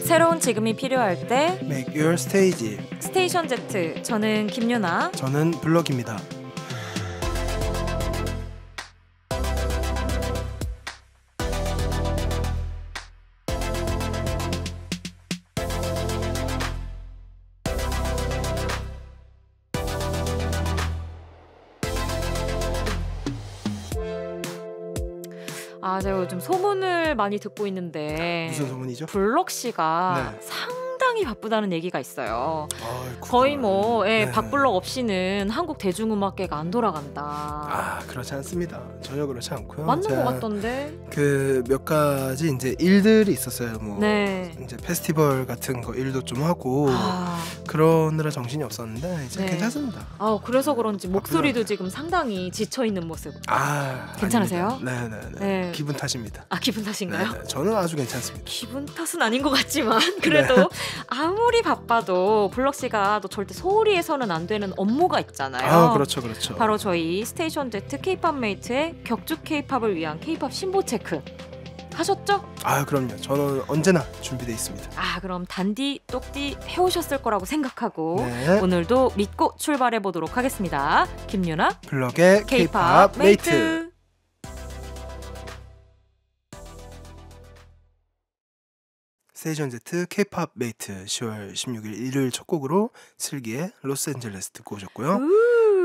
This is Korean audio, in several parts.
새로운 지금이 필요할 때 Make your stage. 스테이션 Z. 저는 김유나. 저는 블럭입니다. 제가 요즘 소문을 많이 듣고 있는데 무슨 소문이죠? 블럭 씨가 네. 상당히 바쁘다는 얘기가 있어요. 아이고, 거의 뭐 네. 박블럭 없이는 한국 대중음악계가 안 돌아간다. 그렇지 않습니다. 전혀 그렇지 않고요. 맞는 것 같던데. 그 몇 가지 이제 일들이 있었어요. 뭐 네. 이제 페스티벌 같은 거 일도 좀 하고 그러느라 정신이 없었는데 이제 네. 괜찮습니다. 그래서 그런지 목소리도 지금 상당히 지쳐 있는 모습. 괜찮으세요? 네네네. 네. 기분 탓입니다. 기분 탓인가요? 네네. 저는 아주 괜찮습니다. 기분 탓은 아닌 것 같지만 그래도 아무리 바빠도 블럭 씨가 또 절대 소홀히해서는 안 되는 업무가 있잖아요. 그렇죠. 바로 저희 스테이션 Z K-팝 메이트의 격주 K-팝을 위한 K-팝 신보 체크 하셨죠? 그럼요. 저는 언제나 준비되어 있습니다. 그럼 단디 똑띠 해오셨을 거라고 생각하고 네. 오늘도 믿고 출발해 보도록 하겠습니다. 김유나 블럭의 K-팝 메이트. 스테이션 Z K-팝 메이트 10월 16일 일요일 첫 곡으로 슬기의 로스앤젤레스 듣고 오셨고요.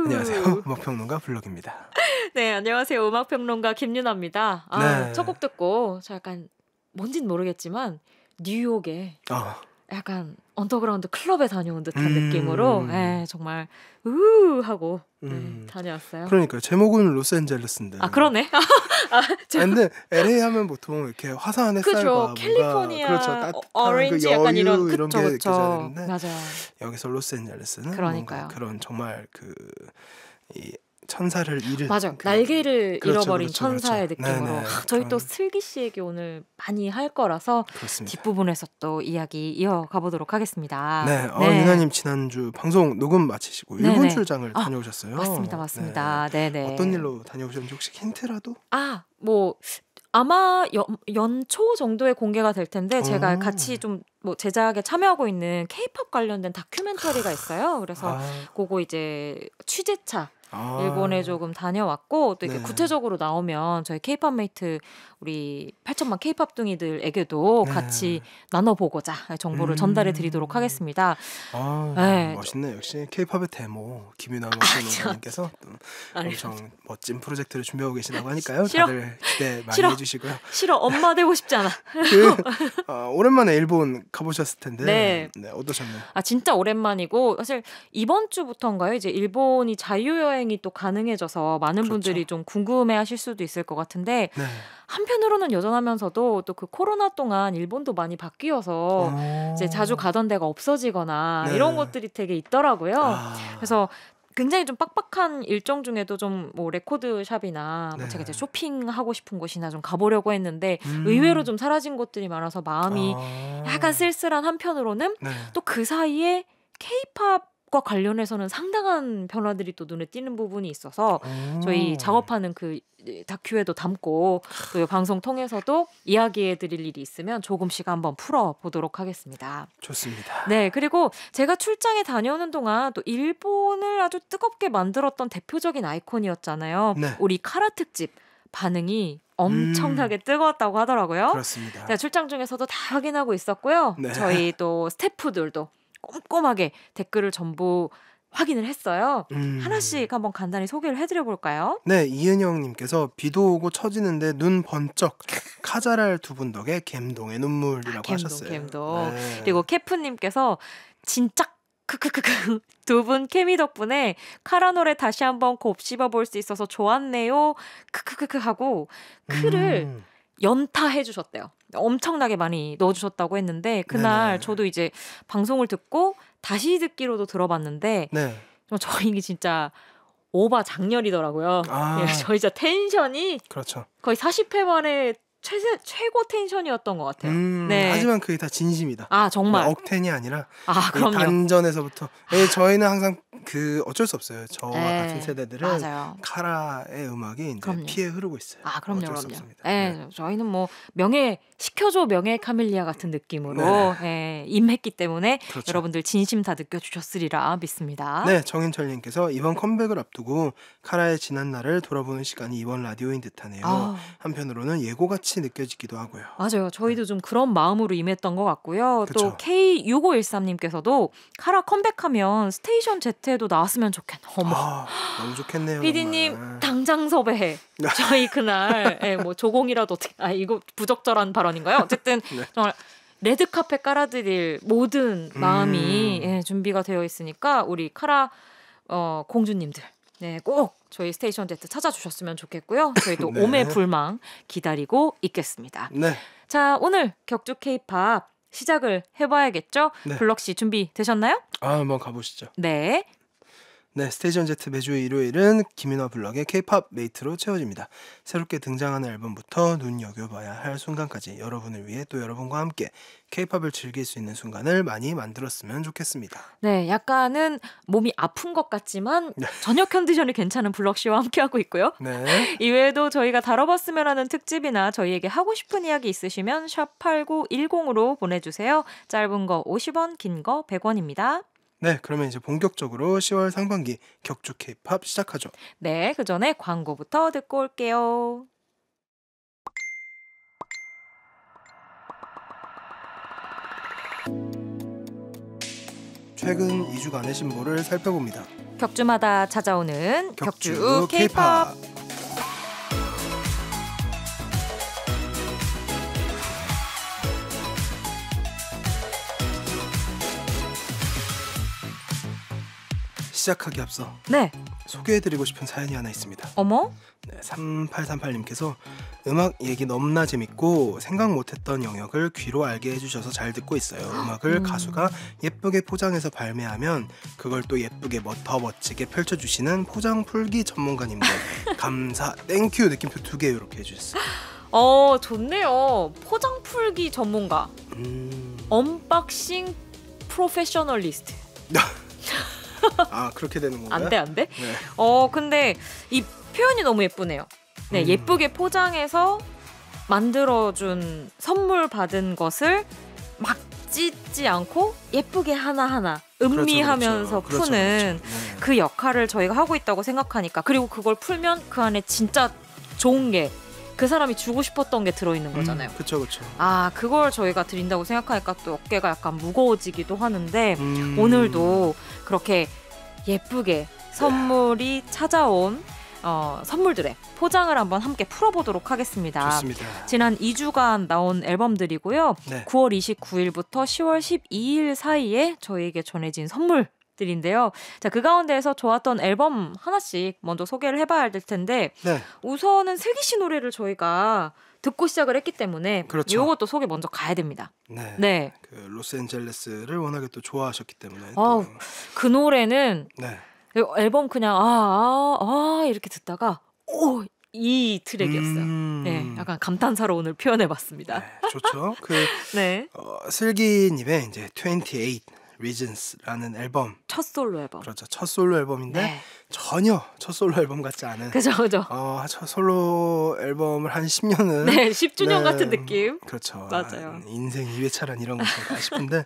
안녕하세요. 음악평론가 블럭입니다. 네, 안녕하세요. 음악평론가 김유나입니다. 네. 첫 곡 듣고 저 약간 뭔진 모르겠지만 뉴욕에 약간 언더그라운드 클럽에 다녀온 듯한 느낌으로 정말 하고 다녀왔어요. 그러니까 제목은 로스앤젤레스인데. 그러네. 근데 LA 하면 보통 이렇게 화사한 햇살과 캘리포니아, 그렇죠. 따뜻한 오렌지 그 여유 약간 이런 게 느껴지는데 맞아요. 여기서 로스앤젤레스는 그러니까요. 뭔가 그런 정말 이 천사를 잃은 맞아. 날개를 잃어버린 천사의 그렇죠. 느낌으로 네네. 저희 또 슬기 씨에게 오늘 많이 할 거라서 그렇습니다. 뒷부분에서 또 이야기 이어가 보도록 하겠습니다. 네. 유나님 지난주 방송 녹음 마치시고 네네. 일본 출장을 다녀오셨어요. 맞습니다. 네네. 어떤 일로 다녀오셨는지 혹시 힌트라도? 아마 연초 정도에 공개가 될 텐데 제가 같이 좀 제작에 참여하고 있는 K-팝 관련된 다큐멘터리가 있어요. 그래서 그거 이제 취재차 일본에 조금 다녀왔고 또 이게 구체적으로 나오면 저희 K-팝 메이트 우리 8천만 K-팝 둥이들에게도 같이 나눠보고자 정보를 전달해 드리도록 하겠습니다. 멋있네. 역시 K-팝의 데모 김유나 목사님께서 엄청 멋진 프로젝트를 준비하고 계시다고 하니까요. 다들 기대 많이 해주시고요. 싫어. 엄마 되고 싶지 않아. 오랜만에 일본 가보셨을 텐데 네, 어떠셨나요? 진짜 오랜만이고 사실 이번 주부터인가요? 이제 일본이 자유여행이 또 가능해져서 많은 분들이 좀 궁금해하실 수도 있을 것 같은데 한편으로는 여전하면서도 또 그 코로나 동안 일본도 많이 바뀌어서 이제 자주 가던 데가 없어지거나 이런 것들이 되게 있더라고요. 그래서 굉장히 좀 빡빡한 일정 중에도 좀 레코드샵이나 제가 이제 쇼핑하고 싶은 곳이나 좀 가보려고 했는데 의외로 좀 사라진 곳들이 많아서 마음이 약간 쓸쓸한 한편으로는 또 그 사이에 K-팝과 관련해서는 상당한 변화들이 또 눈에 띄는 부분이 있어서 저희 작업하는 그 다큐에도 담고 또 방송 통해서도 이야기해드릴 일이 있으면 조금씩 한번 풀어보도록 하겠습니다. 좋습니다. 네, 그리고 제가 출장에 다녀오는 동안 또 일본을 아주 뜨겁게 만들었던 대표적인 아이콘이었잖아요. 우리 카라 특집 반응이 엄청나게 뜨거웠다고 하더라고요. 그렇습니다. 제가 출장 중에서도 다 확인하고 있었고요. 저희 또 스태프들도 꼼꼼하게 댓글을 전부 확인을 했어요. 하나씩 한번 간단히 소개를 해드려볼까요? 네, 이은영님께서 비도 오고 처지는데 눈 번쩍 카자랄 두 분 덕에 갬동의 눈물이라고 하셨어요. 갬동. 그리고 캐프님께서 진짜 크크크크 두 분 케미 덕분에 카라 노래 다시 한번 곱씹어 볼 수 있어서 좋았네요. 크크크크 하고 크를 연타해 주셨대요. 엄청나게 많이 넣어주셨다고 했는데 그날 저도 이제 방송을 듣고 다시 듣기로도 들어봤는데 저희 진짜 오바 장렬이더라고요. 저희 진짜 텐션이 거의 40회 만에 최고 텐션이었던 것 같아요. 하지만 그게 다 진심이다. 정말 억텐이 아니라 그럼요. 단전에서부터 저희는 항상 그 어쩔 수 없어요. 저와 같은 세대들은 맞아요. 카라의 음악이 이제 그럼요. 피해 흐르고 있어요. 그럼요, 어쩔 수 그럼요. 없습니다. 예, 저희는 뭐 시켜줘 명예 카밀리아 같은 느낌으로 임했기 때문에 그렇죠. 여러분들 진심 다 느껴주셨으리라 믿습니다. 네, 정인철님께서 이번 컴백을 앞두고 카라의 지난 날을 돌아보는 시간이 이번 라디오인 듯하네요. 한편으로는 예고같이 느껴지기도 하고요. 맞아요. 저희도 좀 그런 마음으로 임했던 것 같고요. 그쵸. 또 K6513님께서도 카라 컴백하면 스테이션 Z에도 나왔으면 좋겠네. 어머. 너무 좋겠네요. PD님 정말. 당장 섭외해. 저희 그날 뭐 조공이라도 어떻게 이거 부적절한 발언인가요? 어쨌든 네. 정말 레드카펫 깔아드릴 모든 마음이 준비가 되어 있으니까 우리 카라 공주님들 꼭 저희 스테이션 Z 찾아주셨으면 좋겠고요. 저희도 네. 오매불망 기다리고 있겠습니다. 네. 자, 오늘 격주 K-팝 시작을 해봐야겠죠? 네. 블럭씨 준비되셨나요? 한번 가보시죠. 네. 네, 스테이션 Z 매주 일요일은 김인화 블럭의 K-팝 메이트로 채워집니다. 새롭게 등장하는 앨범부터 눈여겨봐야 할 순간까지 여러분을 위해 또 여러분과 함께 K-팝을 즐길 수 있는 순간을 많이 만들었으면 좋겠습니다. 네, 약간은 몸이 아픈 것 같지만 저녁 컨디션이 괜찮은 블럭씨와 함께하고 있고요. 네. 이외에도 저희가 다뤄봤으면 하는 특집이나 저희에게 하고 싶은 이야기 있으시면 샵8910으로 보내주세요. 짧은 거 50원, 긴 거 100원입니다. 네, 그러면 이제 본격적으로 10월 상반기 격주 K-팝 시작하죠. 네, 그 전에 광고부터 듣고 올게요. 최근 2주간의 신보를 살펴봅니다. 격주마다 찾아오는 격주 K-팝. K-팝. 시작하기 앞서 네. 소개해드리고 싶은 사연이 하나 있습니다. 어머? 네, 3838님께서 음악 얘기 너무나 재밌고 생각 못했던 영역을 귀로 알게 해주셔서 잘 듣고 있어요. 음악을 가수가 예쁘게 포장해서 발매하면 그걸 또 예쁘게 더 멋지게 펼쳐주시는 포장 풀기 전문가님들 감사 땡큐 느낌표 2개 이렇게 해주셨어요. 좋네요. 포장 풀기 전문가. 언박싱 프로페셔널리스트. 그렇게 되는 건가요? 안 돼? 네. 근데 이 표현이 너무 예쁘네요. 네, 예쁘게 포장해서 만들어준 선물 받은 것을 막 찢지 않고 예쁘게 하나하나 음미하면서 그렇죠. 푸는 네. 그 역할을 저희가 하고 있다고 생각하니까, 그리고 그걸 풀면 그 안에 진짜 좋은 게, 그 사람이 주고 싶었던 게 들어있는 거잖아요. 그렇죠. 그걸 저희가 드린다고 생각하니까 또 어깨가 약간 무거워지기도 하는데 오늘도 그렇게 예쁘게 선물이 찾아온 선물들의 포장을 한번 함께 풀어보도록 하겠습니다. 좋습니다. 지난 2주간 나온 앨범들이고요. 네. 9월 29일부터 10월 12일 사이에 저희에게 전해진 선물들인데요. 자, 그 가운데에서 좋았던 앨범 하나씩 먼저 소개를 해봐야 될 텐데 네. 우선은 슬기 씨 노래를 저희가 듣고 시작을 했기 때문에 그렇죠. 이것도 소개 먼저 가야 됩니다. 네. 네. 그 로스앤젤레스를 워낙에 또 좋아하셨기 때문에 그 노래는 네. 앨범 그냥 이렇게 듣다가 이 트랙이었어요. 네, 약간 감탄사로 오늘 표현해봤습니다. 네, 좋죠. 네. 슬기님의 이제 28 Reasons라는 앨범. 첫 솔로 앨범. 그렇죠. 첫 솔로 앨범인데 전혀 첫 솔로 앨범 같지 않은. 그죠. 첫 솔로 앨범을 한 10년은. 네, 10주년 같은 느낌. 그렇죠. 맞아요. 인생 2회차란 이런 것인가 싶은데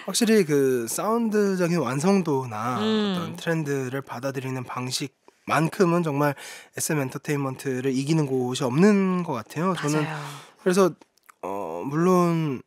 확실히 그 사운드적인 완성도나 어떤 트렌드를 받아들이는 방식만큼은 정말 SM 엔터테인먼트를 이기는 곳이 없는 것 같아요. 저는 맞아요. 그래서 물론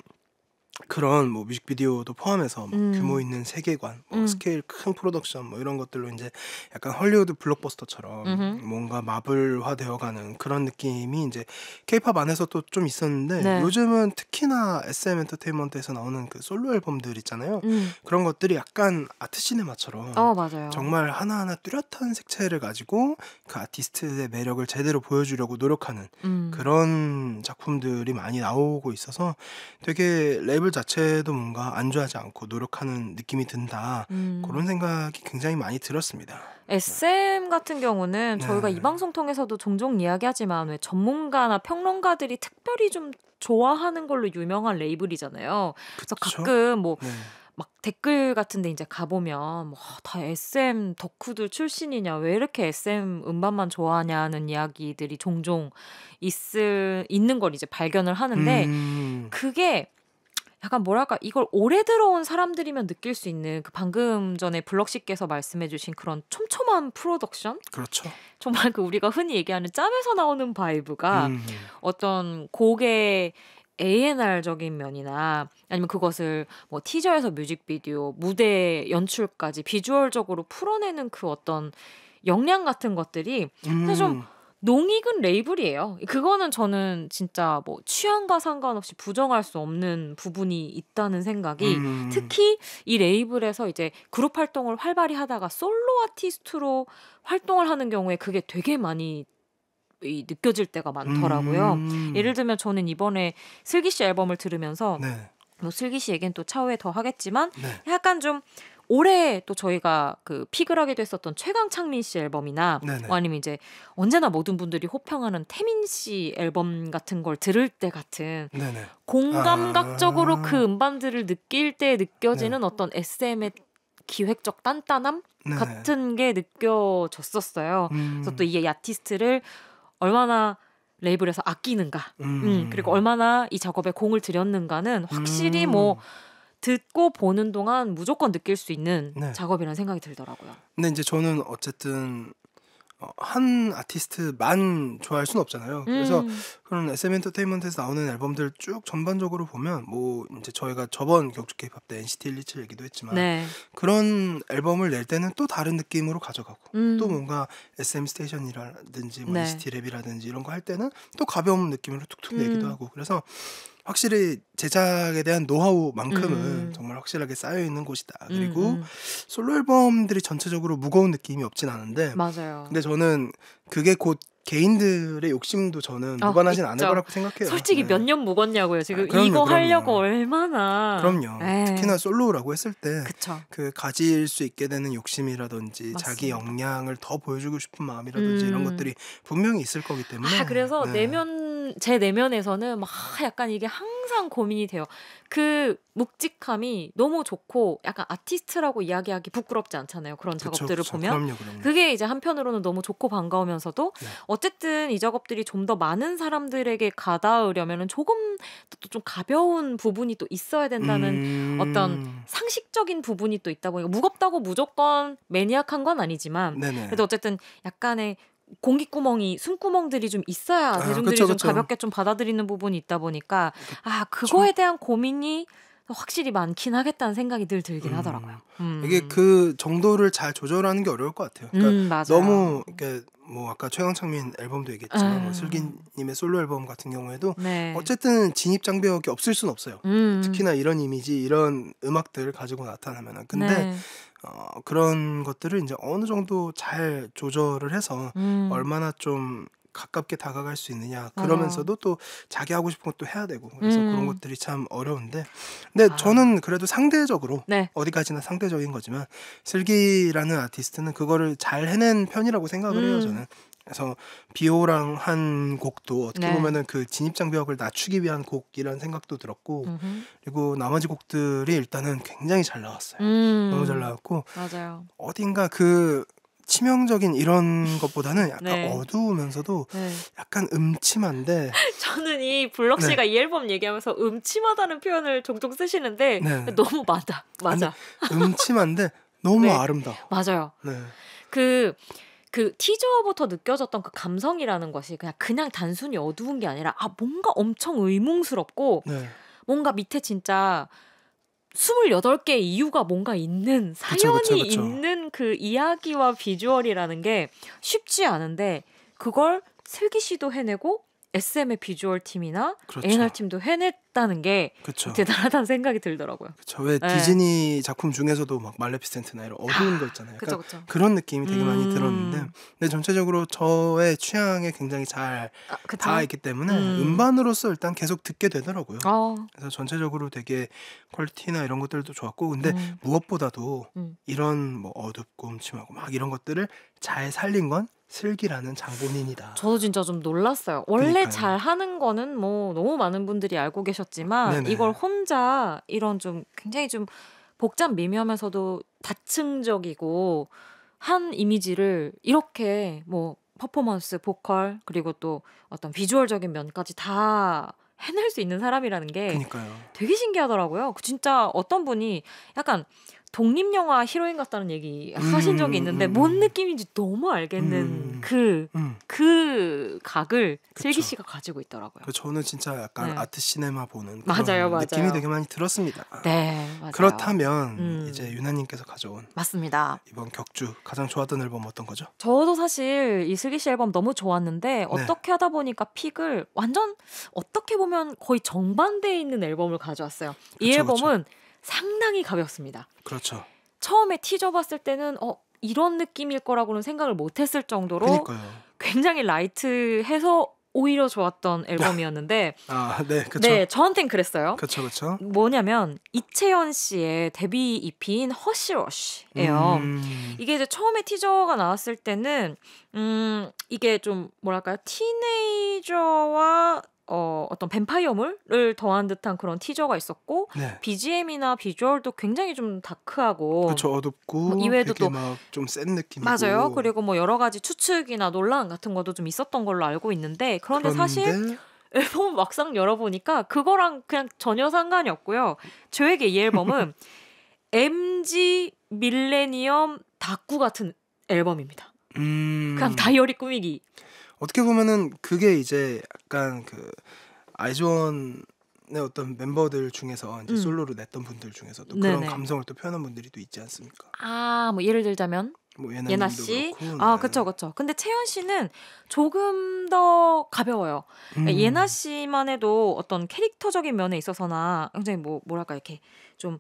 그런 뭐 뮤직비디오도 포함해서 규모 있는 세계관, 스케일 큰 프로덕션 이런 것들로 이제 약간 헐리우드 블록버스터처럼 뭔가 마블화되어가는 그런 느낌이 이제 K-팝 안에서도 좀 있었는데 요즘은 특히나 SM 엔터테인먼트에서 나오는 그 솔로 앨범들 있잖아요. 그런 것들이 약간 아트 시네마처럼 맞아요. 정말 하나하나 뚜렷한 색채를 가지고 그 아티스트의 매력을 제대로 보여주려고 노력하는 그런 작품들이 많이 나오고 있어서 되게 레이블 자체도 뭔가 안주하지 않고 노력하는 느낌이 든다. 그런 생각이 굉장히 많이 들었습니다. SM 같은 경우는 저희가 이 방송 통해서도 종종 이야기하지만 왜 전문가나 평론가들이 특별히 좀 좋아하는 걸로 유명한 레이블이잖아요. 그래서 가끔 막 댓글 같은데 이제 가보면 뭐 다 SM 덕후들 출신이냐 왜 이렇게 SM 음반만 좋아하냐는 이야기들이 종종 있는 걸 이제 발견을 하는데 그게 약간 뭐랄까 이걸 오래 들어온 사람들이면 느낄 수 있는 그 방금 전에 블럭씨께서 말씀해주신 그런 촘촘한 프로덕션? 그렇죠. 정말 그 우리가 흔히 얘기하는 짬에서 나오는 바이브가 어떤 곡의 A&R적인 면이나 아니면 그것을 뭐 티저에서 뮤직비디오, 무대 연출까지 비주얼적으로 풀어내는 그 어떤 역량 같은 것들이 사실 좀 농익은 레이블이에요. 그거는 저는 진짜 뭐 취향과 상관없이 부정할 수 없는 부분이 있다는 생각이 특히 이 레이블에서 이제 그룹 활동을 활발히 하다가 솔로 아티스트로 활동을 하는 경우에 그게 되게 많이 느껴질 때가 많더라고요. 예를 들면 저는 이번에 슬기 씨 앨범을 들으면서 네. 뭐 슬기 씨 얘기는 또 차후에 더 하겠지만 네. 약간 좀 올해 또 저희가 그 픽을 하게 됐었던 최강창민 씨 앨범이나 아니면 이제 언제나 모든 분들이 호평하는 태민 씨 앨범 같은 걸 들을 때 같은 공감각적으로 그 음반들을 느낄 때 느껴지는 어떤 SM의 기획적 단단함 같은 게 느껴졌었어요. 그래서 또 이게 아티스트를 얼마나 레이블에서 아끼는가 그리고 얼마나 이 작업에 공을 들였는가는 확실히 뭐 듣고 보는 동안 무조건 느낄 수 있는 작업이라는 생각이 들더라고요. 근데 이제 저는 어쨌든 한 아티스트만 좋아할 수는 없잖아요. 그래서 그런 SM 엔터테인먼트에서 나오는 앨범들 쭉 전반적으로 보면 뭐 이제 저희가 저번 격주 K-pop 때 NCT 127 얘기도 했지만 그런 앨범을 낼 때는 또 다른 느낌으로 가져가고 또 뭔가 SM 스테이션이라든지 뭐 NCT 랩이라든지 이런 거 할 때는 또 가벼운 느낌으로 툭툭 내기도 하고 그래서 확실히 제작에 대한 노하우만큼은 정말 확실하게 쌓여있는 곳이다. 그리고 솔로 앨범들이 전체적으로 무거운 느낌이 없진 않은데 맞아요. 근데 저는 그게 곧 개인들의 욕심도 저는 무관하진 않을 거라고 생각해요. 솔직히 몇 년 묵었냐고요. 지금 이거 하려고 얼마나. 그럼요. 특히나 솔로라고 했을 때 그 가질 수 있게 되는 욕심이라든지 맞습니다. 자기 역량을 더 보여주고 싶은 마음이라든지 이런 것들이 분명히 있을 거기 때문에 그래서 제 내면에서는 막 약간 이게 항상 고민이 돼요. 그 묵직함이 너무 좋고 약간 아티스트라고 이야기하기 부끄럽지 않잖아요. 그런 작업들을 보면. 그럼요. 그게 이제 한편으로는 너무 좋고 반가우면서도 어쨌든 이 작업들이 좀 더 많은 사람들에게 가닿으려면 조금 좀 가벼운 부분이 또 있어야 된다는 어떤 상식적인 부분이 또 있다 보니까 무겁다고 무조건 매니악한 건 아니지만 그래도 어쨌든 약간의 공기구멍이 숨구멍들이 좀 있어야 대중들이 좀 가볍게 좀 받아들이는 부분이 있다 보니까 그거에 대한 고민이 확실히 많긴 하겠다는 생각이 늘 들긴 하더라고요. 이게 그 정도를 잘 조절하는 게 어려울 것 같아요. 그러니까 너무 이렇게 뭐 아까 최강창민 앨범도 얘기했지만 뭐 슬기님의 솔로 앨범 같은 경우에도 어쨌든 진입 장벽이 없을 수는 없어요. 특히나 이런 이미지, 이런 음악들을 가지고 나타나면은 근데 그런 것들을 이제 어느 정도 잘 조절을 해서 얼마나 좀 가깝게 다가갈 수 있느냐 그러면서도 또 자기 하고 싶은 것도 해야 되고 그래서 그런 것들이 참 어려운데 근데 저는 그래도 상대적으로 어디까지나 상대적인 거지만 슬기라는 아티스트는 그거를 잘 해낸 편이라고 생각을 해요. 저는 그래서 비오랑 한 곡도 어떻게 보면은 그 진입장벽을 낮추기 위한 곡이라는 생각도 들었고 그리고 나머지 곡들이 일단은 굉장히 잘 나왔어요. 너무 잘 나왔고 맞아요. 어딘가 그 치명적인 이런 것보다는 약간 어두우면서도 약간 음침한데 저는 이 블럭씨가 이 앨범 얘기하면서 음침하다는 표현을 종종 쓰시는데 너무 맞아. 음침한데 너무 아름다워. 맞아요. 그 티저부터 느껴졌던 그 감성이라는 것이 그냥 단순히 어두운 게 아니라 뭔가 엄청 의문스럽고 뭔가 밑에 진짜 28개의 이유가 뭔가 있는 사연이 있는 그 이야기와 비주얼이라는 게 쉽지 않은데 그걸 슬기 씨도 해내고 SM의 비주얼 팀이나 A&R 팀도 해냈다는 게 대단하다는 생각이 들더라고요. 왜 디즈니 작품 중에서도 막 말레피센트나 이런 어두운 거 있잖아요. 그런 느낌이 되게 많이 들었는데 근데 전체적으로 저의 취향에 굉장히 잘 닿아있기 때문에 음반으로서 일단 계속 듣게 되더라고요. 그래서 전체적으로 되게 퀄리티나 이런 것들도 좋았고 근데 무엇보다도 이런 뭐 어둡고 음침하고 막 이런 것들을 잘 살린 건 슬기라는 장본인이다. 저도 진짜 좀 놀랐어요. 원래 잘하는 거는 뭐 너무 많은 분들이 알고 계셨지만 이걸 혼자 이런 좀 굉장히 좀 복잡 미묘하면서도 다층적이고 한 이미지를 이렇게 뭐 퍼포먼스, 보컬 그리고 또 어떤 비주얼적인 면까지 다 해낼 수 있는 사람이라는 게 그니까요. 되게 신기하더라고요. 진짜 어떤 분이 약간 독립영화 히로인 같다는 얘기 하신 적이 있는데 뭔 느낌인지 너무 알겠는 그 각을 슬기 그쵸. 씨가 가지고 있더라고요. 저는 진짜 약간 네. 아트 시네마 보는 맞아요, 그런 느낌이 맞아요. 되게 많이 들었습니다. 네, 맞아요. 그렇다면 이제 유나님께서 가져온 맞습니다. 이번 격주 가장 좋았던 앨범 어떤 거죠? 저도 사실 이 슬기 씨 앨범 너무 좋았는데 어떻게 하다 보니까 픽을 완전 어떻게 보면 거의 정반대에 있는 앨범을 가져왔어요. 이 그쵸, 앨범은 상당히 가볍습니다. 그렇죠. 처음에 티저 봤을 때는 이런 느낌일 거라고는 생각을 못했을 정도로 그니까요. 굉장히 라이트해서 오히려 좋았던 앨범이었는데 네, 그쵸. 네, 저한텐 그랬어요. 그쵸. 뭐냐면 이채연 씨의 데뷔 EP인 허쉬러쉬예요. 이게 이제 처음에 티저가 나왔을 때는 이게 좀 뭐랄까요, 티네이저와 어떤 뱀파이어물을 더한 듯한 그런 티저가 있었고 네. BGM이나 비주얼도 굉장히 좀 다크하고 그쵸, 어둡고 뭐 이외에도 되게 또 막 좀 센 느낌이고. 맞아요. 그리고 뭐 여러 가지 추측이나 논란 같은 것도 좀 있었던 걸로 알고 있는데 그런데 사실 앨범을 막상 열어보니까 그거랑 그냥 전혀 상관이 없고요. 저에게 이 앨범은 MG 밀레니엄 다꾸 같은 앨범입니다. 그냥 다이어리 꾸미기. 어떻게 보면은 그게 이제 약간 그 아이즈원의 어떤 멤버들 중에서 이제 솔로로 냈던 분들 중에서도 그런 네네. 감성을 또 표현한 분들이 또 있지 않습니까? 뭐 예를 들자면 뭐 예나 예나 씨. 그렇고. 아, 그쵸. 근데 채연 씨는 조금 더 가벼워요. 그러니까 예나 씨만 해도 어떤 캐릭터적인 면에 있어서나 굉장히 뭐랄까 이렇게 좀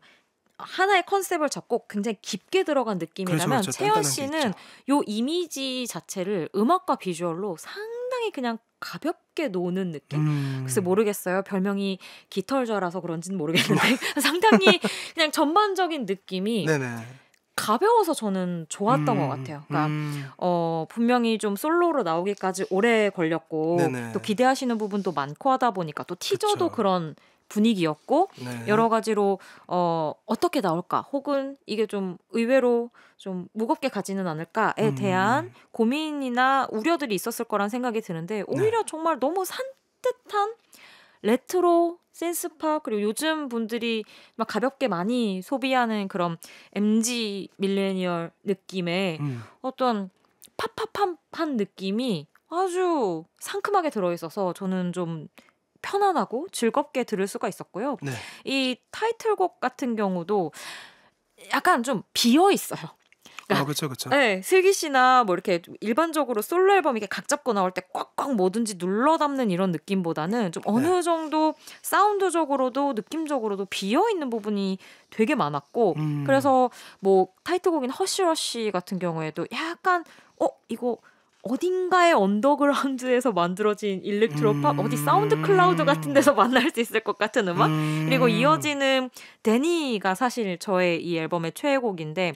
하나의 컨셉을 잡고 굉장히 깊게 들어간 느낌이라면 그렇죠. 채연 단단한 게 씨는 있죠. 요 이미지 자체를 음악과 비주얼로 상당히 그냥 가볍게 노는 느낌? 글쎄 모르겠어요. 별명이 깃털좌라서 그런지는 모르겠는데 상당히 그냥 전반적인 느낌이 네네. 가벼워서 저는 좋았던 것 같아요. 그러니까 분명히 좀 솔로로 나오기까지 오래 걸렸고 네네. 또 기대하시는 부분도 많고 하다 보니까 또 티저도 그쵸. 그런 분위기였고 네. 여러 가지로 어떻게 나올까 혹은 이게 좀 의외로 좀 무겁게 가지는 않을까에 대한 고민이나 우려들이 있었을 거란 생각이 드는데 오히려 정말 너무 산뜻한 레트로 센스팝 그리고 요즘 분들이 막 가볍게 많이 소비하는 그런 MG 밀레니얼 느낌의 어떤 팝팝한 느낌이 아주 상큼하게 들어있어서 저는 좀 편안하고 즐겁게 들을 수가 있었고요. 네. 이 타이틀곡 같은 경우도 약간 좀 비어 있어요. 그쵸. 네, 슬기 씨나 뭐 이렇게 일반적으로 솔로 앨범 이렇게 각 잡고 나올 때 꽉꽉 뭐든지 눌러 담는 이런 느낌보다는 좀 어느 정도 사운드적으로도 느낌적으로도 비어 있는 부분이 되게 많았고 그래서 뭐 타이틀곡인 허쉬러쉬 같은 경우에도 약간 이거 어딘가의 언더그라운드에서 만들어진 일렉트로팝 어디 사운드 클라우드 같은 데서 만날 수 있을 것 같은 음악 그리고 이어지는 데니가 사실 저의 이 앨범의 최애곡인데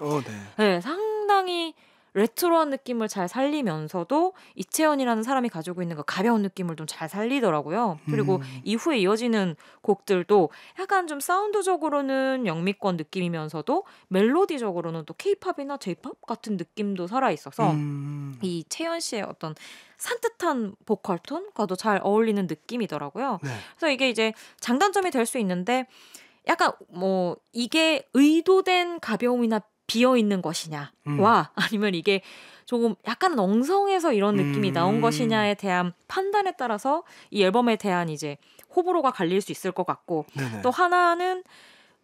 네, 상당히 레트로한 느낌을 잘 살리면서도 이채연이라는 사람이 가지고 있는 그 가벼운 느낌을 좀 잘 살리더라고요. 그리고 이후에 이어지는 곡들도 약간 좀 사운드적으로는 영미권 느낌이면서도 멜로디적으로는 또 케이팝이나 제이팝 같은 느낌도 살아있어서 이 채연 씨의 어떤 산뜻한 보컬 톤과도 잘 어울리는 느낌이더라고요. 네. 그래서 이게 이제 장단점이 될 수 있는데 약간 뭐 이게 의도된 가벼움이나 비어있는 것이냐와 아니면 이게 조금 약간 엉성해서 이런 느낌이 나온 것이냐에 대한 판단에 따라서 이 앨범에 대한 이제 호불호가 갈릴 수 있을 것 같고 네네. 또 하나는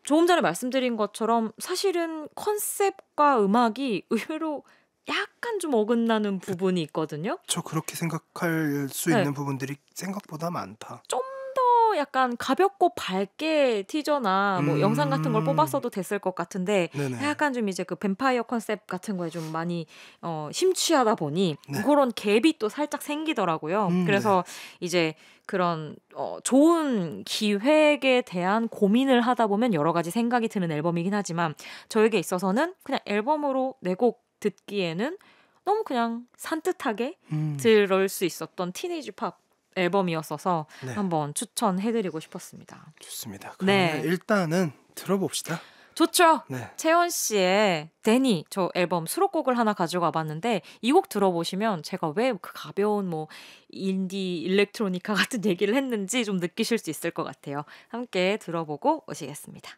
조금 전에 말씀드린 것처럼 사실은 컨셉과 음악이 의외로 약간 좀 어긋나는 부분이 있거든요. 저 그렇게 생각할 수 있는 부분들이 생각보다 많다. 좀 더 약간 가볍고 밝게 티저나 뭐 영상 같은 걸 뽑았어도 됐을 것 같은데 네네. 약간 좀 이제 그 뱀파이어 컨셉 같은 거에 좀 많이 심취하다 보니 그런 갭이 또 살짝 생기더라고요. 그래서 이제 그런 좋은 기획에 대한 고민을 하다 보면 여러 가지 생각이 드는 앨범이긴 하지만 저에게 있어서는 그냥 앨범으로 네 곡 듣기에는 너무 그냥 산뜻하게 들을 수 있었던 티네이지 팝 앨범이었어서 한번 추천해드리고 싶었습니다. 좋습니다. 그러면 일단은 들어봅시다. 좋죠. 네. 채연 씨의 데니 저 앨범 수록곡을 하나 가지고 와봤는데 이 곡 들어보시면 제가 왜 그 가벼운 뭐 인디 일렉트로니카 같은 얘기를 했는지 좀 느끼실 수 있을 것 같아요. 함께 들어보고 오시겠습니다.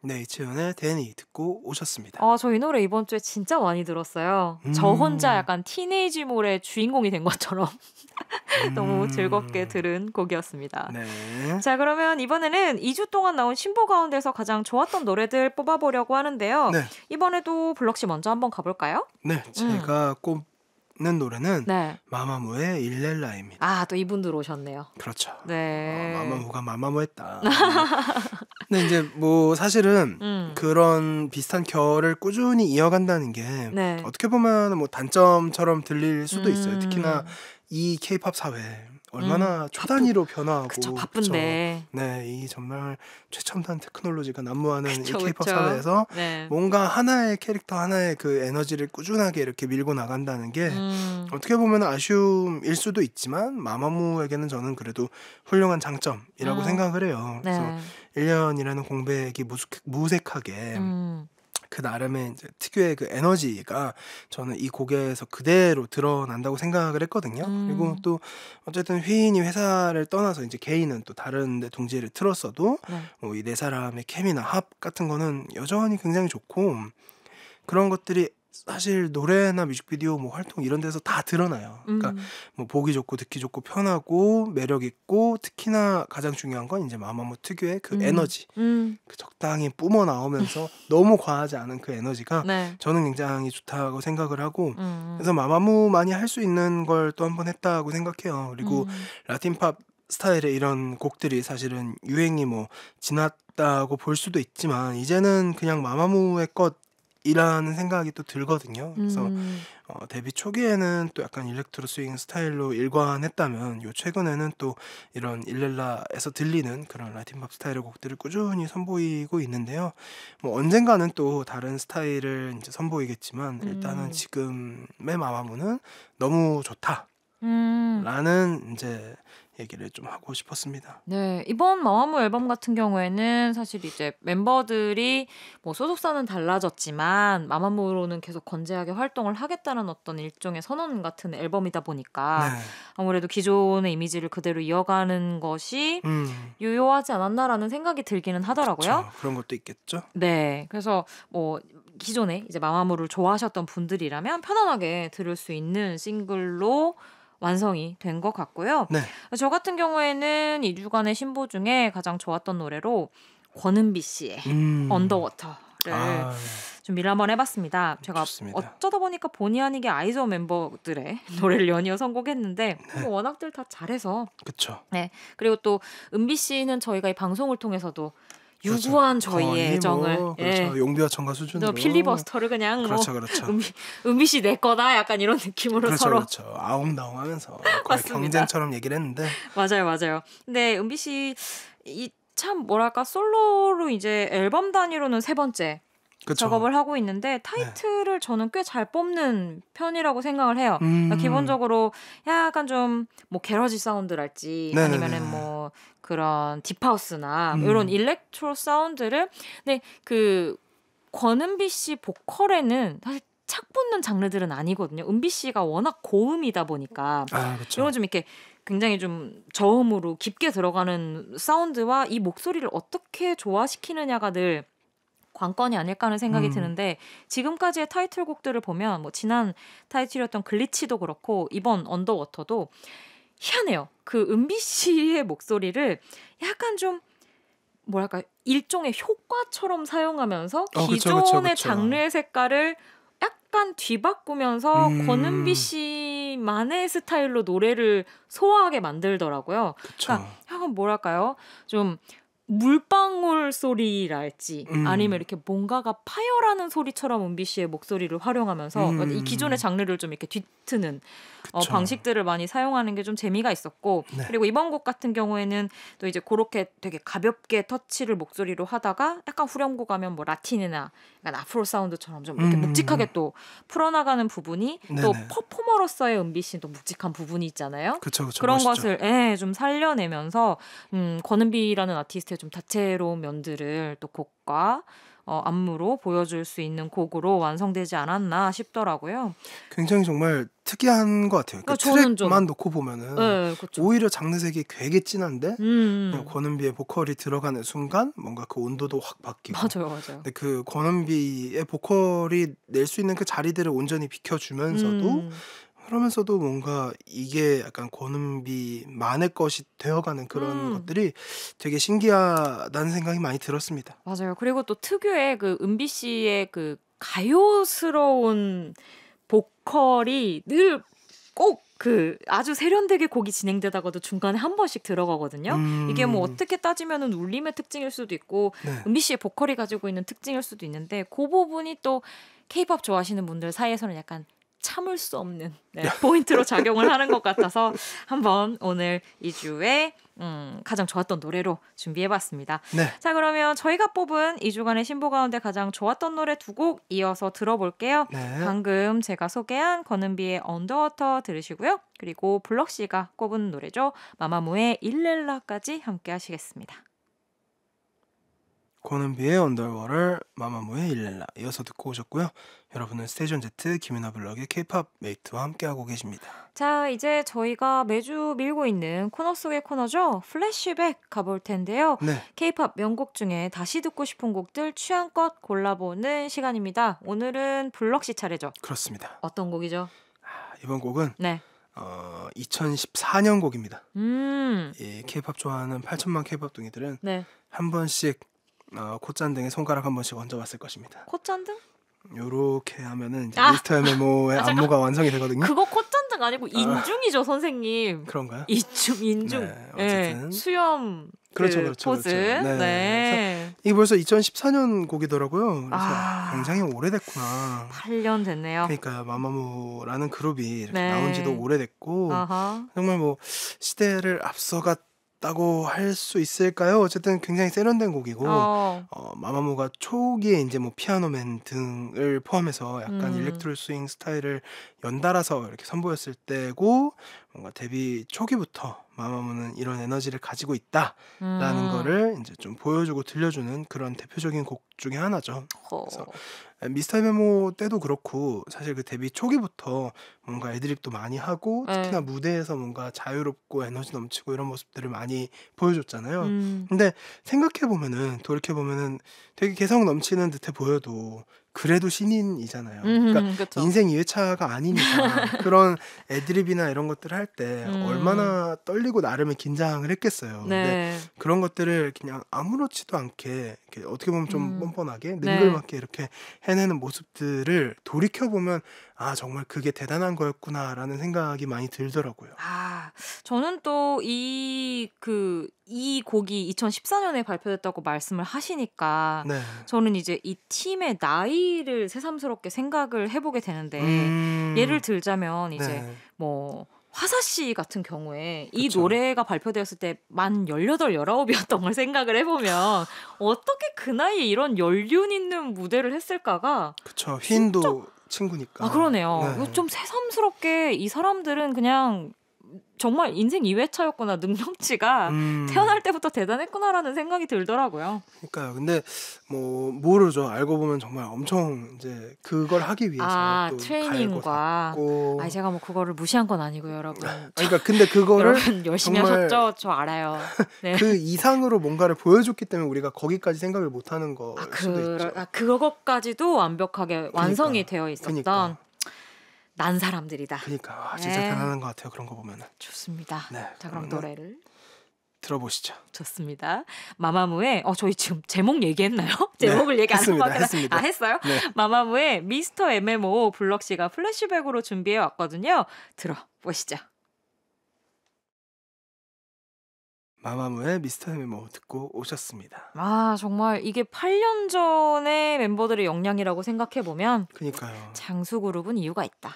네, 이채연의 데니 듣고 오셨습니다. 저 이 노래 이번 주에 진짜 많이 들었어요. 저 혼자 약간 티네이지몰의 주인공이 된 것처럼 너무 즐겁게 들은 곡이었습니다. 네. 자, 그러면 이번에는 2주 동안 나온 신보 가운데서 가장 좋았던 노래들 뽑아보려고 하는데요. 네. 이번에도 블럭씨 먼저 한번 가볼까요? 네, 제가 꼽는 노래는 네. 마마무의 일렐라입니다. 아, 또 이분들 오셨네요. 그렇죠. 네. 마마무가 마마무했다. 근데 이제 뭐 사실은 그런 비슷한 결을 꾸준히 이어간다는 게 네. 어떻게 보면 뭐 단점처럼 들릴 수도 있어요. 특히나 이 K-팝 사회 얼마나 초단위로 변화하고 그쵸, 바쁜데. 그쵸? 네, 이 정말 최첨단 테크놀로지가 난무하는 그쵸, 이 K-팝 그쵸. 사회에서 네. 뭔가 하나의 캐릭터 하나의 그 에너지를 꾸준하게 이렇게 밀고 나간다는 게 어떻게 보면 아쉬움일 수도 있지만 마마무에게는 저는 그래도 훌륭한 장점이라고 생각을 해요. 그래서 네. 1년이라는 공백이 무색하게 그 나름의 이제 특유의 그 에너지가 저는 이 곡에서 그대로 드러난다고 생각을 했거든요. 그리고 또 어쨌든 휘인이 회사를 떠나서 이제 개인은 또 다른 데 둥지를 틀었어도 네. 뭐 이 네 사람의 케미나 합 같은 거는 여전히 굉장히 좋고 그런 것들이 사실 노래나 뮤직비디오 뭐 활동 이런 데서 다 드러나요. 그러니까 뭐 보기 좋고 듣기 좋고 편하고 매력 있고 특히나 가장 중요한 건 이제 마마무 특유의 그 에너지. 그 적당히 뿜어 나오면서 너무 과하지 않은 그 에너지가 네. 저는 굉장히 좋다고 생각을 하고 그래서 마마무만이 할 수 있는 걸 또 한 번 했다고 생각해요. 그리고 라틴팝 스타일의 이런 곡들이 사실은 유행이 뭐 지났다고 볼 수도 있지만 이제는 그냥 마마무의 것이라는 생각이 또 들거든요. 그래서 데뷔 초기에는 또 약간 일렉트로 스윙 스타일로 일관했다면 요 최근에는 또 이런 일렐라에서 들리는 그런 라틴팝 스타일의 곡들을 꾸준히 선보이고 있는데요. 뭐 언젠가는 또 다른 스타일을 이제 선보이겠지만 일단은 지금의 마마무는 너무 좋다라는 이제 얘기를 좀 하고 싶었습니다. 네, 이번 마마무 앨범 같은 경우에는 사실 이제 멤버들이 뭐 소속사는 달라졌지만 마마무로는 계속 건재하게 활동을 하겠다는 어떤 일종의 선언 같은 앨범이다 보니까 네. 아무래도 기존의 이미지를 그대로 이어가는 것이 유효하지 않았나라는 생각이 들기는 하더라고요. 그쵸, 그런 것도 있겠죠. 네, 그래서 뭐 기존에 이제 마마무를 좋아하셨던 분들이라면 편안하게 들을 수 있는 싱글로 완성이 된 것 같고요. 네. 저 같은 경우에는 2주간의 신보 중에 가장 좋았던 노래로 권은비 씨의 언더워터를 좀 밀어 한번 해봤습니다. 제가 좋습니다. 어쩌다 보니까 본의 아니게 아이즈원 멤버들의 노래를 연이어 선곡했는데 뭐 워낙들 다 잘해서 그렇죠. 네, 그리고 또 은비 씨는 저희가 이 방송을 통해서도 유구한 저희의 애정을 뭐, 그렇죠. 용비와 청가 수준으로 필리버스터를 그냥 그렇죠, 뭐 그렇죠. 은비 씨 내 거다 약간 이런 느낌으로 그렇죠, 서로 그렇죠. 아웅다웅하면서 거의 맞습니다. 경쟁처럼 얘기를 했는데 맞아요. 근데 은비 씨 이 참 뭐랄까 솔로로 이제 앨범 단위로는 세 번째 그쵸. 작업을 하고 있는데 타이틀을 저는 꽤 잘 뽑는 편이라고 생각을 해요. 그러니까 기본적으로 약간 좀 뭐 게러지 사운드랄지 아니면은 뭐 그런 딥하우스나 이런 일렉트로 사운드를 근데 그 권은비 씨 보컬에는 사실 착 붙는 장르들은 아니거든요. 은비 씨가 워낙 고음이다 보니까 그렇죠. 이건 좀 이렇게 굉장히 좀 저음으로 깊게 들어가는 사운드와 이 목소리를 어떻게 조화시키느냐가 늘 관건이 아닐까 하는 생각이 드는데 지금까지의 타이틀곡들을 보면 뭐 지난 타이틀이었던 글리치도 그렇고 이번 언더워터도 희한해요. 그 은비 씨의 목소리를 약간 좀 뭐랄까 일종의 효과처럼 사용하면서 기존의 그쵸. 장르의 색깔을 약간 뒤바꾸면서 권은비 씨만의 스타일로 노래를 소화하게 만들더라고요. 그러니까 약간 뭐랄까요? 좀 물방울 소리랄지 아니면 이렇게 뭔가가 파열하는 소리처럼 은비 씨의 목소리를 활용하면서 이 기존의 장르를 좀 이렇게 뒤트는 방식들을 많이 사용하는 게 좀 재미가 있었고 그리고 이번 곡 같은 경우에는 또 이제 그렇게 되게 가볍게 터치를 목소리로 하다가 약간 후렴구 가면 뭐 라틴이나 약간 아프로 사운드처럼 좀 이렇게 묵직하게 또 풀어나가는 부분이 또 퍼포머로서의 은비 씨는 또 묵직한 부분이 있잖아요. 그쵸, 그런 멋있죠. 것을 좀 살려내면서 권은비라는 아티스트의 좀 다채로운 면들을 또 곡과 안무로 보여줄 수 있는 곡으로 완성되지 않았나 싶더라고요. 굉장히 정말 특이한 것 같아요. 그러니까 저는 좀 트랙만 놓고 보면은 네, 그렇죠. 오히려 장르색이 되게 진한데 그냥 음. 권은비의 보컬이 들어가는 순간 뭔가 그 온도도 확 바뀌고. 맞아요. 근데 그 권은비의 보컬이 낼 수 있는 그 자리들을 온전히 비켜주면서도 그러면서도 뭔가 이게 약간 권은비만의 것이 되어가는 그런 것들이 되게 신기하다는 생각이 많이 들었습니다. 맞아요. 그리고 또 특유의 그 은비 씨의 그 가요스러운 보컬이 늘 꼭 그 아주 세련되게 곡이 진행되다가도 중간에 한 번씩 들어가거든요. 이게 뭐 어떻게 따지면은 울림의 특징일 수도 있고 네. 은비 씨의 보컬이 가지고 있는 특징일 수도 있는데 그 부분이 또 K-pop 좋아하시는 분들 사이에서는 약간 참을 수 없는 포인트로 작용을 하는 것 같아서 한번 오늘 2주에 가장 좋았던 노래로 준비해봤습니다. 네. 자, 그러면 저희가 뽑은 2주간의 신보 가운데 가장 좋았던 노래 2곡 이어서 들어볼게요. 네. 방금 제가 소개한 권은비의 언더워터 들으시고요. 그리고 블럭씨가 꼽은 노래죠. 마마무의 일렐라까지 함께 하시겠습니다. 권은비의 언더워터, 마마무의 일렐라 이어서 듣고 오셨고요. 여러분은 스테이션 Z 김윤아 블럭의 K-팝 메이트와 함께하고 계십니다. 자, 이제 저희가 매주 밀고 있는 코너 속의 코너죠. 플래시백 가볼 텐데요. 네. K-팝 명곡 중에 다시 듣고 싶은 곡들 취향껏 골라보는 시간입니다. 오늘은 블럭씨 차례죠. 그렇습니다. 어떤 곡이죠? 이번 곡은 네. 2014년 곡입니다. 이 K-팝 좋아하는 8천만 K-팝 둥이들은 네. 한 번씩 콧잔등에 손가락 한 번씩 얹어봤을 것입니다. 콧잔등? 요렇게 하면은 이제 미스터 MMO의 안무가 완성이 되거든요. 그거 콧잔등 아니고 인중이죠, 선생님. 그런가요? 인중. 네, 어쨌든. 수염 그렇죠, 그 그렇죠, 포즈. 그렇죠. 네. 네. 이게 벌써 2014년 곡이더라고요. 그래서 굉장히 오래됐구나. 8년 됐네요. 그러니까 마마무라는 그룹이 이렇게 네. 나온 지도 오래됐고 아하. 정말 뭐 시대를 앞서갔다고 할 수 있을까요? 어쨌든 굉장히 세련된 곡이고 마마무가 초기에 이제 뭐 피아노맨 등을 포함해서 약간 일렉트로 스윙 스타일을 연달아서 이렇게 선보였을 때고 뭔가 데뷔 초기부터 마마무는 이런 에너지를 가지고 있다라는 거를 이제 좀 보여주고 들려주는 그런 대표적인 곡 중에 하나죠. 그래서 미스터 MMO 때도 그렇고 사실 그 데뷔 초기부터 뭔가 애드립도 많이 하고 특히나 무대에서 뭔가 자유롭고 에너지 넘치고 이런 모습들을 많이 보여줬잖아요. 근데 생각해보면은 돌이켜보면은 되게 개성 넘치는 듯해 보여도 그래도 신인이잖아요. 그러니까 그쵸. 인생 2회차가 아니니까 그런 애드립이나 이런 것들을 할 때 얼마나 떨리고 나름의 긴장을 했겠어요. 근데 네. 그런 것들을 그냥 아무렇지도 않게 이렇게 어떻게 보면 좀 뻔뻔하게 능글맞게 이렇게 해내는 모습들을 돌이켜보면 아 정말 그게 대단한 거였구나라는 생각이 많이 들더라고요. 저는 또 이 곡이 2014년에 발표됐다고 말씀을 하시니까 네. 저는 이제 이 팀의 나이를 새삼스럽게 생각을 해보게 되는데 예를 들자면 이제 네. 뭐 화사 씨 같은 경우에 이 그쵸. 노래가 발표되었을 때 만 18, 19이었던 걸 생각을 해보면 어떻게 그 나이에 이런 연륜 있는 무대를 했을까가 그쵸. 휘인도 친구니까. 그러네요. 네. 좀 새삼스럽게 이 사람들은 그냥 정말 인생 2회차였구나. 능력치가 태어날 때부터 대단했구나라는 생각이 들더라고요. 그러니까요. 근데 뭐 모르죠. 알고 보면 정말 엄청 이제 그걸 하기 위해서 또 트레이닝과 갈고 제가 뭐 그거를 무시한 건 아니고요, 여러분. 그러니까 근데 그거를 여러분 열심히 정말 하셨죠? 저 알아요. 네. 그 이상으로 뭔가를 보여줬기 때문에 우리가 거기까지 생각을 못하는 거 수도 있죠. 그것까지도 완벽하게 완성이 되어 있었던 그러니까. 난 사람들이다. 그러니까 진짜 대단한 것 같아요. 그런 거 보면은. 좋습니다. 네, 자, 그럼 노래를 들어보시죠. 좋습니다. 마마무의 저희 지금 제목 얘기했나요? 제목을 얘기 안 했습니다. 하고 했습니다. 했어요? 네. 마마무의 미스터 MMO 블럭씨가 플래시백으로 준비해 왔거든요. 들어보시죠. 마마무의 미스터 MMO 듣고 오셨습니다. 정말 이게 8년 전의 멤버들의 역량이라고 생각해 보면 그니까요. 장수 그룹은 이유가 있다.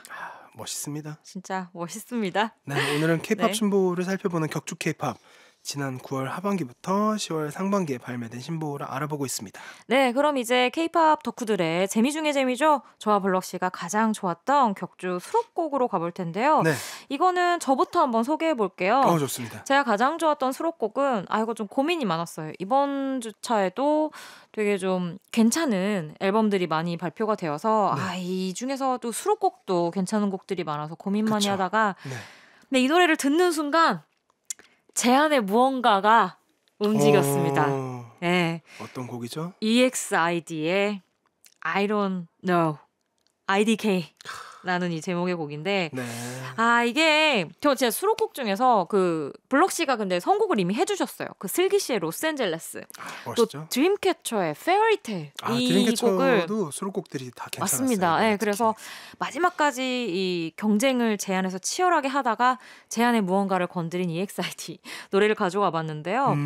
멋있습니다. 진짜 멋있습니다. 네, 오늘은 K-팝 네. 신보를 살펴보는 격주 K-팝 지난 9월 하반기부터 10월 상반기에 발매된 신보라 알아보고 있습니다. 네, 그럼 이제 K-팝 덕후들의 재미 중에 재미죠. 저와 블럭 씨가 가장 좋았던 격주 수록곡으로 가볼 텐데요. 네. 이거는 저부터 한번 소개해 볼게요. 좋습니다. 제가 가장 좋았던 수록곡은 이거 좀 고민이 많았어요. 이번 주차에도 되게 좀 괜찮은 앨범들이 많이 발표가 되어서 이 중에서도 수록곡도 괜찮은 곡들이 많아서 고민 많이 하다가 근데 이 노래를 듣는 순간 제 안에 무언가가 움직였습니다. 네. 어떤 곡이죠? EXID의 I don't know. IDK. 라는 이 제목의 곡인데 이게 제 수록곡 중에서 그 블럭 씨가 근데 선곡을 이미 해주셨어요. 그 슬기 씨의 로스앤젤레스 멋있죠? 또 드림캐쳐의 페어리테일 이 드림캐쳐도 수록곡들이 다 괜찮았어요. 맞습니다. 네, 그래서 마지막까지 이 경쟁을 제 안에서 치열하게 하다가 제 안에 무언가를 건드린 EXID 노래를 가져와 봤는데요.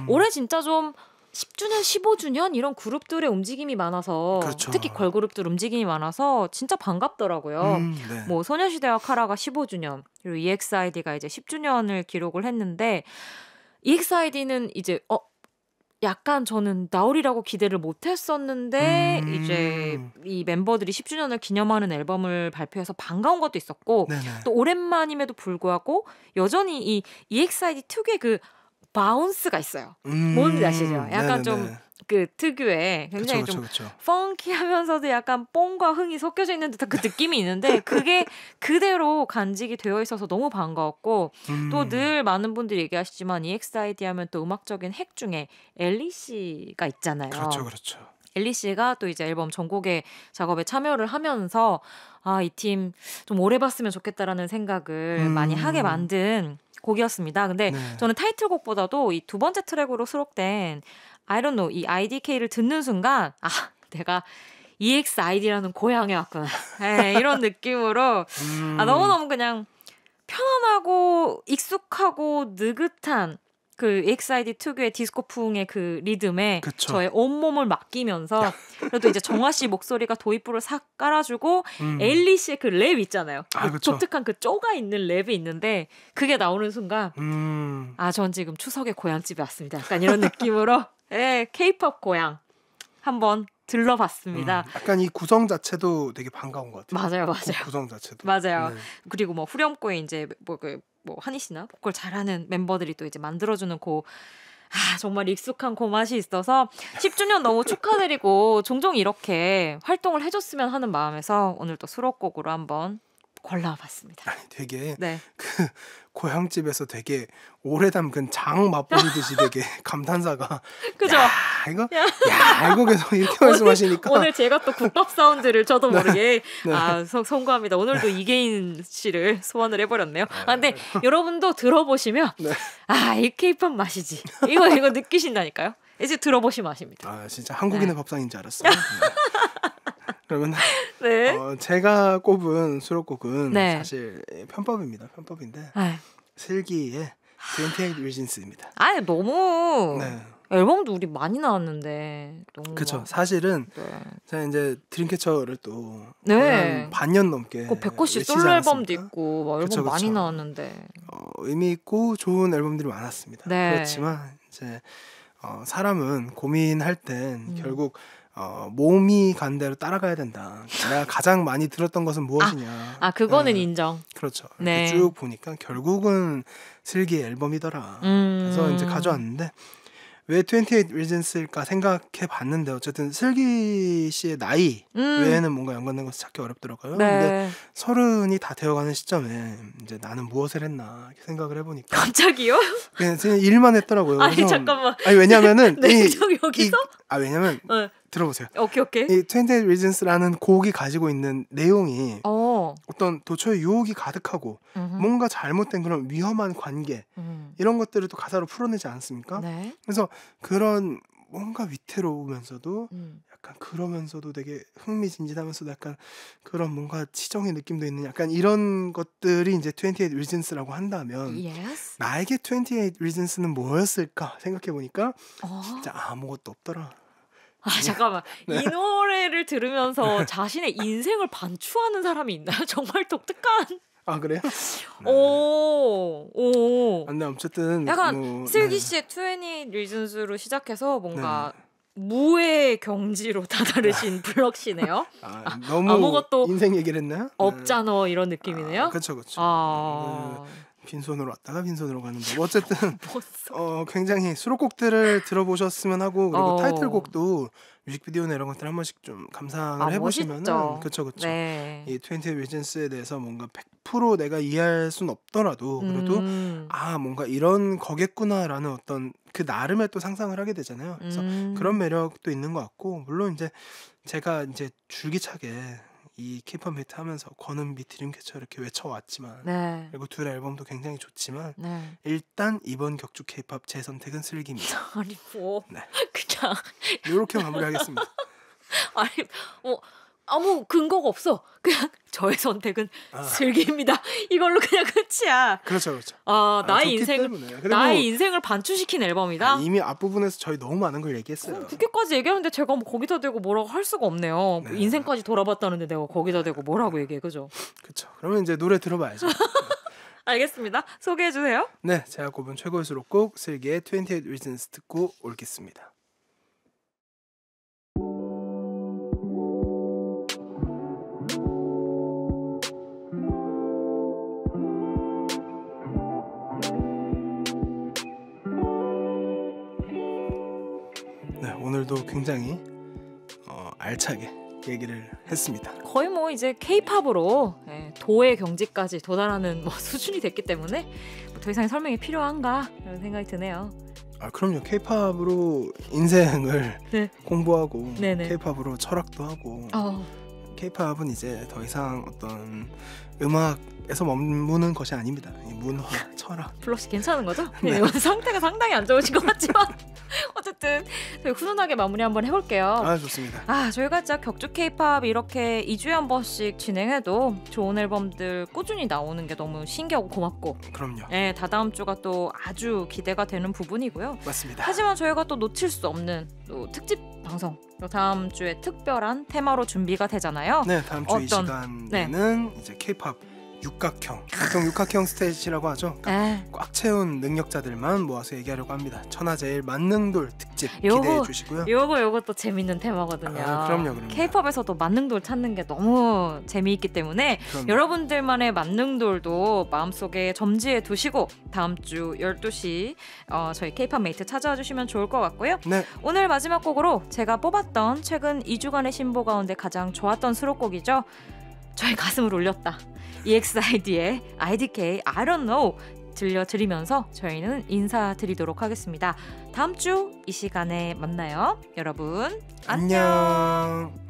올해 진짜 좀 10주년, 15주년 이런 그룹들의 움직임이 많아서 특히 걸그룹들 움직임이 많아서 진짜 반갑더라고요. 뭐 소녀시대와 카라가 15주년 그리고 EXID가 이제 10주년을 기록을 했는데 EXID는 이제 약간 저는 나오리라고 기대를 못했었는데 이제 이 멤버들이 10주년을 기념하는 앨범을 발표해서 반가운 것도 있었고 또 오랜만임에도 불구하고 여전히 이 EXID 특유의 그 바운스가 있어요. 뭔지 아시죠? 약간 좀 그 특유의 굉장히 좀 펑키하면서도 약간 뽕과 흥이 섞여져 있는 듯한 그 느낌이 있는데 그게 그대로 간직이 되어 있어서 너무 반가웠고 또 늘 많은 분들이 얘기하시지만 EXID 하면 또 음악적인 핵 중에 엘리 씨가 있잖아요. 그렇죠. 엘리 씨가 또 이제 앨범 전곡의 작업에 참여를 하면서 이 팀 좀 오래 봤으면 좋겠다라는 생각을 많이 하게 만든 곡이었습니다. 근데 저는 타이틀곡보다도 이 두 번째 트랙으로 수록된 I don't know 이 IDK를 듣는 순간 내가 EXID라는 고향에 왔구나 이런 느낌으로 너무너무 그냥 편안하고 익숙하고 느긋한 그 EXID 특유의 디스코풍의 그 리듬에 저의 온몸을 맡기면서 그래도 이제 정화 씨 목소리가 도입부를 싹 깔아주고 엘리 씨의 그 랩 있잖아요. 그 독특한 그 쪼가 있는 랩이 있는데 그게 나오는 순간 전 지금 추석에 고향집에 왔습니다. 약간 이런 느낌으로 K-팝 고향 한번 들러봤습니다. 약간 이 구성 자체도 되게 반가운 것 같아요. 맞아요. 구성 자체도. 맞아요. 그리고 뭐 후렴구에 이제 뭐 한희 씨나 보컬 잘하는 멤버들이 또 이제 만들어주는 정말 익숙한 그 맛이 있어서 10주년 너무 축하드리고 종종 이렇게 활동을 해줬으면 하는 마음에서 오늘 또 수록곡으로 한번 골라봤습니다. 되게 그 고향집에서 되게 오래 담근 장 맛보듯이 되게 감탄사가 그죠? 이거 계속 이렇게 말씀하시니까 오늘 제가 또 국밥 사운드를 저도 모르게 송구합니다. 오늘도 이계인 씨를 소환을 해버렸네요. 근데 여러분도 들어보시면 이 K-팝 맛이지 이거 느끼신다니까요. 이제 들어보시면 아십니다. 진짜 한국인의 밥상인 줄 알았어요. 그러면 제가 꼽은 수록곡은 사실 편법인데 슬기의 28 Reasons입니다. 너무 앨범도 우리 많이 나왔는데 너무 그렇죠. 사실은 제가 이제 드림캐쳐를 또 한 반년 넘게 100호씩 솔로 앨범도 있고 뭐 앨범 많이 나왔는데 의미 있고 좋은 앨범들이 많았습니다. 그렇지만 이제 사람은 고민할 땐 결국 몸이 간 대로 따라가야 된다. 내가 가장 많이 들었던 것은 무엇이냐. 그거는 인정. 그렇죠. 쭉 보니까 결국은 슬기의 앨범이더라. 그래서 이제 가져왔는데 왜 28 Reasons일까 생각해 봤는데 어쨌든 슬기 씨의 나이 외에는 뭔가 연관된 것을 찾기 어렵더라고요. 근데 30이 다 되어가는 시점에 이제 나는 무엇을 했나 이렇게 생각을 해보니까 갑자기요? 그냥 일만 했더라고요. 잠깐만. 왜냐면은 여기서? 왜냐면 들어보세요. 오케이. 이 28 Reasons라는 곡이 가지고 있는 내용이 어떤 도처에 유혹이 가득하고 뭔가 잘못된 그런 위험한 관계 이런 것들을 또 가사로 풀어내지 않습니까? 그래서 그런 뭔가 위태로우면서도 약간 그러면서도 되게 흥미진진하면서도 약간 그런 뭔가 치정의 느낌도 있는 약간 이런 것들이 이제 28 Reasons라고 한다면 나에게 28 Reasons는 뭐였을까 생각해 보니까 진짜 아무것도 없더라. 잠깐만. 네. 이 노래를 들으면서 자신의 인생을 반추하는 사람이 있나요? 정말 독특한. 아 그래요? 오. 근데 어쨌든 약간 뭐, 슬기 네. 씨의 20 Reasons로 시작해서 뭔가 무의 경지로 다다르신 블럭씨네요. 너무 아무것도 인생 얘기를 했나요? 없잖아 이런 느낌이네요. 그렇죠. 빈손으로 왔다가 빈손으로 가는 법. 어쨌든 굉장히 수록곡들을 들어보셨으면 하고 그리고 타이틀곡도 뮤직비디오나 이런 것들 한 번씩 좀 감상을 해보시면은 그렇죠. 네. 이 20 Reasons에 대해서 뭔가 100% 내가 이해할 순 없더라도 그래도 뭔가 이런 거겠구나라는 어떤 그 나름의 또 상상을 하게 되잖아요. 그래서 그런 매력도 있는 것 같고 물론 이제 제가 이제 줄기차게 이 K-pop 메이트 하면서 권은비 드림캐쳐 이렇게 외쳐왔지만 그리고 둘 앨범도 굉장히 좋지만 일단 이번 격주 K-pop 제 선택은 슬기입니다. 아니 뭐 그냥 이렇게 마무리하겠습니다. 아니 아무 근거가 없어. 그냥 저의 선택은 슬기입니다. 이걸로 그냥 끝이야. 그렇죠. 나의 인생을 반추시킨 앨범이다. 이미 앞부분에서 저희 너무 많은 걸 얘기했어요. 그렇게까지 얘기하는데 제가 뭐 거기다 대고 뭐라고 할 수가 없네요. 네. 인생까지 돌아봤다는데 내가 거기다 대고 뭐라고 얘기해, 그죠? 그렇죠. 그러면 이제 노래 들어봐야죠. 알겠습니다. 소개해 주세요. 네, 제가 꼽은 최고의 수록곡 슬기의 28 Reasons 듣고 올겠습니다. 오늘도 굉장히 알차게 얘기를 했습니다. 거의 뭐 이제 K-팝으로 도의 경지까지 도달하는 수준이 됐기 때문에 더 이상의 설명이 필요한가 이런 생각이 드네요. 그럼요. K-팝으로 인생을 공부하고 K-팝으로 철학도 하고 K-팝은 이제 더 이상 어떤 음악에서 머무는 것이 아닙니다. 문화, 철학. 블럭씨 괜찮은 거죠? 네. 상태가 상당히 안 좋으신 것 같지만 어쨌든 저희 훈훈하게 마무리 한번 해볼게요. 좋습니다. 저희가 진짜 격주 K-팝 이렇게 2주에 한 번씩 진행해도 좋은 앨범들 꾸준히 나오는 게 너무 신기하고 고맙고 그럼요. 네, 다다음 주가 또 아주 기대가 되는 부분이고요. 맞습니다. 하지만 저희가 또 놓칠 수 없는 또 특집 방송 다음 주에 특별한 테마로 준비가 되잖아요. 네, 다음 주 이 시간에는 이제 K-팝 육각형, 보통 육각형 스테이지라고 하죠. 꽉 채운 능력자들만 모아서 얘기하려고 합니다. 천하제일 만능돌 특집 기대해 주시고요. 요거 또 재밌는 테마거든요. 그럼요. K-팝에서도 만능돌 찾는 게 너무 재미있기 때문에 여러분들만의 만능돌도 마음속에 점지해 두시고 다음 주 12시 저희 K-팝 메이트 찾아와 주시면 좋을 것 같고요. 네. 오늘 마지막 곡으로 제가 뽑았던 최근 2주간의 신보 가운데 가장 좋았던 수록곡이죠. 저의 가슴을 울렸다. EXID의 IDK I don't know 들려드리면서 저희는 인사드리도록 하겠습니다. 다음 주 이 시간에 만나요. 여러분 안녕.